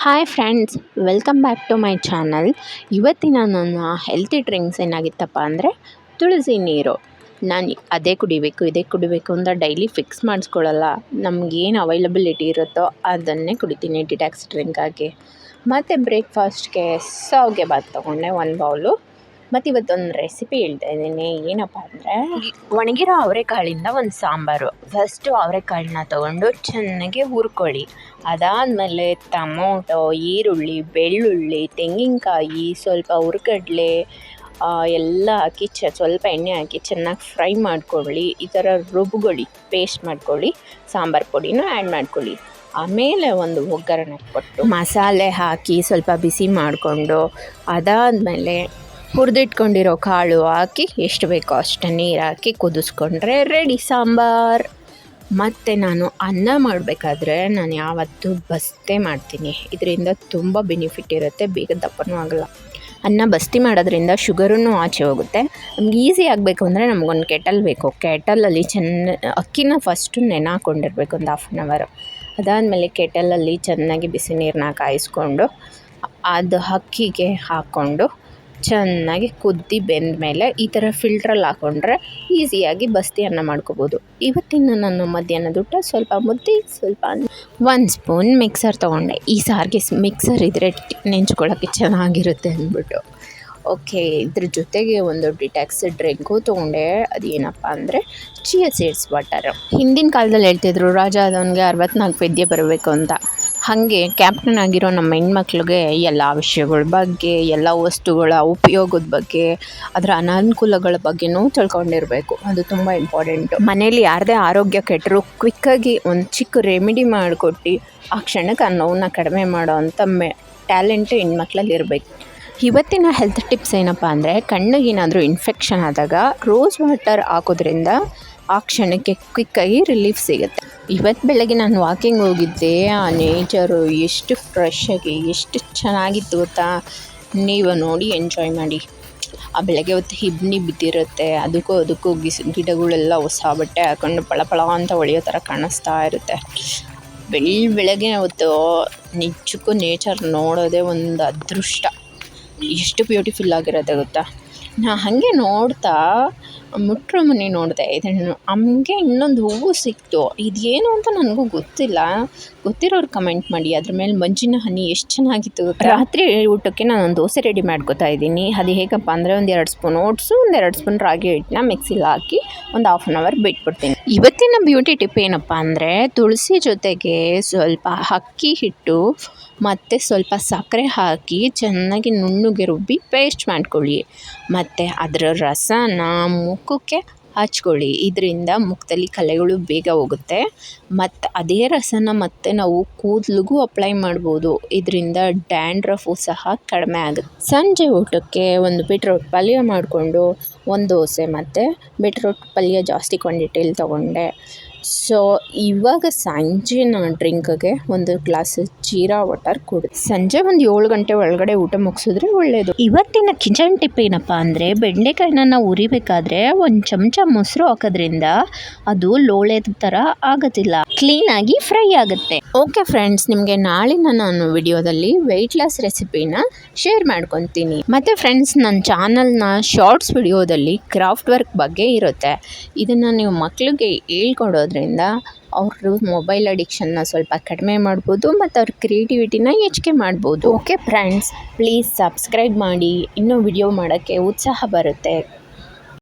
Hi friends, welcome back to my channel. ಇವತ್ತಿನ ನನ್ನ healthy drinks ಏನಾಗಿತ್ತಪ್ಪ ಅಂದರೆ ತುಳಸಿ ನೀರು. ನಾನು ಅದೇ ಕುಡಿಬೇಕು ಇದೇ ಕುಡಿಬೇಕು ಅಂತ ಡೈಲಿ ಫಿಕ್ಸ್ ಮಾಡಿಸ್ಕೊಳ್ಳಲ್ಲ. ನಮಗೇನು ಅವೈಲಬಿಲಿಟಿ ಇರುತ್ತೋ ಅದನ್ನೇ ಕುಡಿತೀನಿ ಡಿಟಾಕ್ಸ್ ಡ್ರಿಂಕಾಗಿ. ಮತ್ತು ಬ್ರೇಕ್ಫಾಸ್ಟ್ಗೆ ಶಾವಿಗೆ ಬಾತ್ ತೊಗೊಂಡೆ 1 ಬೌಲು. ಮತ್ತು ಇವತ್ತೊಂದು ರೆಸಿಪಿ ಹೇಳ್ತಾ ಇದ್ದೀನಿ. ಏನಪ್ಪ ಅಂದರೆ ಒಣಗಿರೋ ಅವರೆಕಾಳಿಂದ ಒಂದು ಸಾಂಬಾರು. ಫಸ್ಟು ಅವರೆಕಾಳನ್ನ ತೊಗೊಂಡು ಚೆನ್ನಾಗಿ ಹುರ್ಕೊಳ್ಳಿ. ಅದಾದಮೇಲೆ ಟೊಮೊಟೊ, ಈರುಳ್ಳಿ, ಬೆಳ್ಳುಳ್ಳಿ, ತೆಂಗಿನಕಾಯಿ, ಸ್ವಲ್ಪ ಹುರ್ಗಡ್ಲೆ ಎಲ್ಲ ಹಾಕಿ ಸ್ವಲ್ಪ ಎಣ್ಣೆ ಹಾಕಿ ಚೆನ್ನಾಗಿ ಫ್ರೈ ಮಾಡ್ಕೊಳ್ಳಿ. ಈ ಥರ ರುಬ್ಕೊಳ್ಳಿ, ಪೇಸ್ಟ್ ಮಾಡ್ಕೊಳ್ಳಿ. ಸಾಂಬಾರು ಪುಡಿನೂ ಆ್ಯಡ್ ಮಾಡ್ಕೊಳ್ಳಿ. ಆಮೇಲೆ ಒಂದು ಒಗ್ಗರಣೆ ಕೊಟ್ಟು ಮಸಾಲೆ ಹಾಕಿ ಸ್ವಲ್ಪ ಬಿಸಿ ಮಾಡಿಕೊಂಡು ಅದಾದಮೇಲೆ ಹುರಿದಿಟ್ಕೊಂಡಿರೋ ಕಾಳು ಹಾಕಿ ಎಷ್ಟು ಬೇಕೋ ಅಷ್ಟು ನೀರು ಹಾಕಿ ಕುದಿಸ್ಕೊಂಡ್ರೆ ರೆಡಿ ಸಾಂಬಾರು. ಮತ್ತು ನಾನು ಅನ್ನ ಮಾಡಬೇಕಾದ್ರೆ ನಾನು ಯಾವತ್ತೂ ಬಸ್ತೆ ಮಾಡ್ತೀನಿ. ಇದರಿಂದ ತುಂಬ ಬೆನಿಫಿಟ್ ಇರುತ್ತೆ, ಬೇಗ ದಪ್ಪನೂ ಆಗಲ್ಲ. ಅನ್ನ ಬಸ್ತಿ ಮಾಡೋದ್ರಿಂದ ಶುಗರೂ ಆಚೆ ಹೋಗುತ್ತೆ. ನಮ್ಗೆ ಈಸಿ ಆಗಬೇಕು ಅಂದರೆ ನಮಗೊಂದು ಕೆಟಲ್ ಬೇಕು. ಕೆಟಲಲ್ಲಿ ಅಕ್ಕಿನ ಫಸ್ಟು ನೆನೆ ಹಾಕ್ಕೊಂಡಿರ್ಬೇಕು ಒಂದು 1/2 ಅವರ್. ಅದಾದಮೇಲೆ ಕೆಟಲಲ್ಲಿ ಚೆನ್ನಾಗಿ ಬಿಸಿ ನೀರನ್ನ ಕಾಯಿಸ್ಕೊಂಡು ಅದು ಅಕ್ಕಿಗೆ ಹಾಕ್ಕೊಂಡು ಚೆನ್ನಾಗಿ ಕುದ್ದು ಬೆಂದ ಮೇಲೆ ಈ ಥರ ಫಿಲ್ಟ್ರಲ್ಲಿ ಹಾಕ್ಕೊಂಡ್ರೆ ಈಸಿಯಾಗಿ ಬಸ್ತಿ ಅನ್ನ ಮಾಡ್ಕೋಬೋದು. ಇವತ್ತಿನ ನಾನು ಮಧ್ಯಾಹ್ನದ ಊಟ ಸ್ವಲ್ಪ ಮುದ್ದೆ, ಸ್ವಲ್ಪ 1 ಸ್ಪೂನ್ ಮಿಕ್ಸರ್ ತೊಗೊಂಡೆ. ಈ ಸಾರಿಗೆ ಮಿಕ್ಸರ್ ಇದ್ದರೆ ನೆಂಚ್ಕೊಳ್ಳೋಕ್ಕೆ ಚೆನ್ನಾಗಿರುತ್ತೆ ಅಂದ್ಬಿಟ್ಟು. ಓಕೆ, ಇದ್ರ ಜೊತೆಗೆ ಒಂದು ಡಿಟಾಕ್ಸ್ ಡ್ರಿಂಕು ತೊಗೊಂಡೆ. ಅದೇನಪ್ಪ ಅಂದರೆ ಚಿಯಾ ಸೀಡ್ಸ್ ವಾಟರ್. ಹಿಂದಿನ ಕಾಲದಲ್ಲಿ ಹೇಳ್ತಿದ್ರು ರಾಜ ಆದವನಿಗೆ 64 ವಿದ್ಯೆ ಬರಬೇಕು ಅಂತ. ಹಾಗೆ ಕ್ಯಾಪ್ಟನ್ ಆಗಿರೋ ನಮ್ಮ ಹೆಣ್ಮಕ್ಳಿಗೆ ಎಲ್ಲ ವಿಷಯಗಳ ಬಗ್ಗೆ, ಎಲ್ಲ ವಸ್ತುಗಳ ಉಪಯೋಗದ ಬಗ್ಗೆ, ಅದರ ಅನಾನುಕೂಲಗಳ ಬಗ್ಗೆನೂ ತಿಳ್ಕೊಂಡಿರಬೇಕು. ಅದು ತುಂಬ ಇಂಪಾರ್ಟೆಂಟು. ಮನೇಲಿ ಯಾರದೇ ಆರೋಗ್ಯ ಕೆಟ್ಟರು ಕ್ವಿಕ್ಕಾಗಿ ಒಂದು ಚಿಕ್ಕ ರೆಮಿಡಿ ಮಾಡಿಕೊಟ್ಟು ಆ ಕ್ಷಣಕ್ಕೆ ಆ ನೋವನ್ನ ಕಡಿಮೆ ಮಾಡೋ ಅಂಥ ಟ್ಯಾಲೆಂಟು ಹೆಣ್ಮಕ್ಳಲ್ಲಿ ಇರಬೇಕು. ಇವತ್ತಿನ ಹೆಲ್ತ್ ಟಿಪ್ಸ್ ಏನಪ್ಪ ಅಂದರೆ ಕಣ್ಣಿಗೇನಾದರೂ ಇನ್ಫೆಕ್ಷನ್ ಆದಾಗ ರೋಸ್ ವಾಟರ್ ಹಾಕೋದ್ರಿಂದ ಆ ಕ್ಷಣಕ್ಕೆ ಕ್ವಿಕ್ಕಾಗಿ ರಿಲೀಫ್ ಸಿಗುತ್ತೆ. ಇವತ್ತು ಬೆಳಗ್ಗೆ ನಾನು ವಾಕಿಂಗ್ ಹೋಗಿದ್ದೆ. ಆ ನೇಚರು ಎಷ್ಟು ಫ್ರೆಶ್ ಆಗಿ ಎಷ್ಟು ಚೆನ್ನಾಗಿತ್ತು ಗೊತ್ತಾ. ನೀವು ನೋಡಿ ಎಂಜಾಯ್ ಮಾಡಿ. ಆ ಬೆಳಗ್ಗೆ ಹೊತ್ತು ಹಿಬ್ನಿ ಬಿದ್ದಿರುತ್ತೆ. ಅದಕ್ಕೂ ಗಿಡಗಳೆಲ್ಲ ಹೊಸ ಬಟ್ಟೆ ಹಾಕೊಂಡು ಪಳ ಅಂತ ಹೊಳೆಯೋ ಥರ ಕಾಣಿಸ್ತಾ ಇರುತ್ತೆ. ಬೆಳಗ್ಗೆ ಹೊತ್ತು ನಿಜಕ್ಕೂ ನೇಚರ್ ನೋಡೋದೇ ಒಂದು ಅದೃಷ್ಟ. ಎಷ್ಟು ಬ್ಯೂಟಿಫುಲ್ ಆಗಿರುತ್ತೆ ಗೊತ್ತಾ. ನಾ ಹಾಗೆ ನೋಡ್ತಾ ಮುಟ್ರ ಮನೆ ನೋಡಿದೆ. ಇದನ್ನು ಹಂಗೆ ಇನ್ನೊಂದು ಹೂವು ಸಿಕ್ತು. ಇದೇನು ಅಂತ ನನಗೂ ಗೊತ್ತಿಲ್ಲ. ಗೊತ್ತಿರೋರು ಕಮೆಂಟ್ ಮಾಡಿ. ಅದ್ರ ಮೇಲೆ ಮಂಜಿನ ಹನಿ ಎಷ್ಟು ಚೆನ್ನಾಗಿತ್ತು. ರಾತ್ರಿ ಊಟಕ್ಕೆ ನಾನು ಒಂದು ದೋಸೆ ರೆಡಿ ಮಾಡ್ಕೊತಾ ಇದ್ದೀನಿ. ಅದು ಹೇಗಪ್ಪ ಅಂದರೆ 1-2 ಸ್ಪೂನ್ ಓಟ್ಸು, 1-2 ಸ್ಪೂನ್ ರಾಗಿ ಹಿಟ್ಟನ್ನ ಮಿಕ್ಸಿಲಿ ಹಾಕಿ ಒಂದು 1/2 ಅವರ್ ಬಿಟ್ಬಿಡ್ತೀನಿ. ಇವತ್ತಿನ ಬ್ಯೂಟಿ ಟಿಪ್ ಏನಪ್ಪ ಅಂದರೆ ತುಳಸಿ ಜೊತೆಗೆ ಸ್ವಲ್ಪ ಅಕ್ಕಿ ಹಿಟ್ಟು ಮತ್ತು ಸ್ವಲ್ಪ ಸಕ್ಕರೆ ಹಾಕಿ ಚೆನ್ನಾಗಿ ನುಣ್ಣಗೆ ರುಬ್ಬಿ ಪೇಸ್ಟ್ ಮಾಡ್ಕೊಳ್ಳಿ. ಮತ್ತು ಅದರ ರಸನ ಮುಖಕ್ಕೆ ಹಚ್ಕೊಳ್ಳಿ. ಇದರಿಂದ ಮುಖದಲ್ಲಿ ಕಲೆಗಳು ಬೇಗ ಹೋಗುತ್ತೆ. ಮತ್ತು ಅದೇ ರಸನ ಮತ್ತೆ ನಾವು ಕೂದಲಿಗೂ ಅಪ್ಲೈ ಮಾಡ್ಬೋದು. ಇದರಿಂದ ಡ್ಯಾಂಡ್ರಫು ಸಹ ಕಡಿಮೆ ಆಗುತ್ತೆ. ಸಂಜೆ ಊಟಕ್ಕೆ ಒಂದು ಬೀಟ್ರೋಟ್ ಪಲ್ಯ ಮಾಡಿಕೊಂಡು 1 ದೋಸೆ ಮತ್ತು ಬೀಟ್ರೋಟ್ ಪಲ್ಯ ಜಾಸ್ತಿ ಕ್ವಾಂಟಿಟಿಯಲ್ಲಿ ತೊಗೊಂಡೆ. ಸೊ ಇವಾಗ ಸಂಜೆನ ಡ್ರಿಂಕ್ಗೆ 1 ಗ್ಲಾಸ್ ಜೀರಾ ವಾಟರ್ ಕುಡಿ. ಸಂಜೆ ಒಂದು 7 ಗಂಟೆ ಒಳಗಡೆ ಊಟ ಮುಗಿಸಿದ್ರೆ ಒಳ್ಳೆಯದು. ಇವತ್ತಿನ ಕಿಚನ್ ಟಿಪ್ ಏನಪ್ಪ ಅಂದರೆ ಬೆಂಡೆಕಾಯಿನ ನಾವು ಉರಿಬೇಕಾದ್ರೆ 1 ಚಮಚ ಮೊಸರು ಹಾಕೋದ್ರಿಂದ ಅದು ಲೋಳೆದ ಥರ ಆಗೋದಿಲ್ಲ, ಕ್ಲೀನಾಗಿ ಫ್ರೈ ಆಗುತ್ತೆ. ಓಕೆ ಫ್ರೆಂಡ್ಸ್, ನಿಮಗೆ ನಾಳಿನ ನಾನು ವಿಡಿಯೋದಲ್ಲಿ ವೆಯ್ಟ್ ಲಾಸ್ ರೆಸಿಪಿನ ಶೇರ್ ಮಾಡ್ಕೊತೀನಿ. ಮತ್ತು ಫ್ರೆಂಡ್ಸ್, ನನ್ನ ಚಾನಲ್ನ ಶಾರ್ಟ್ಸ್ ವಿಡಿಯೋದಲ್ಲಿ ಕ್ರಾಫ್ಟ್ ವರ್ಕ್ ಬಗ್ಗೆ ಇರುತ್ತೆ. ಇದನ್ನು ನೀವು ಮಕ್ಕಳಿಗೆ ಹೇಳ್ಕೊಡೋದ್ರಿಂದ ಅವರು ಮೊಬೈಲ್ ಅಡಿಕ್ಷನ್ನ ಸ್ವಲ್ಪ ಕಡಿಮೆ ಮಾಡ್ಬೋದು ಮತ್ತು ಅವ್ರ ಕ್ರಿಯೇಟಿವಿಟಿನ ಹೆಚ್ಚಿಗೆ ಮಾಡ್ಬೋದು. ಓಕೆ ಫ್ರೆಂಡ್ಸ್, ಪ್ಲೀಸ್ ಸಬ್ಸ್ಕ್ರೈಬ್ ಮಾಡಿ. ಇನ್ನೂ ವಿಡಿಯೋ ಮಾಡೋಕ್ಕೆ ಉತ್ಸಾಹ ಬರುತ್ತೆ.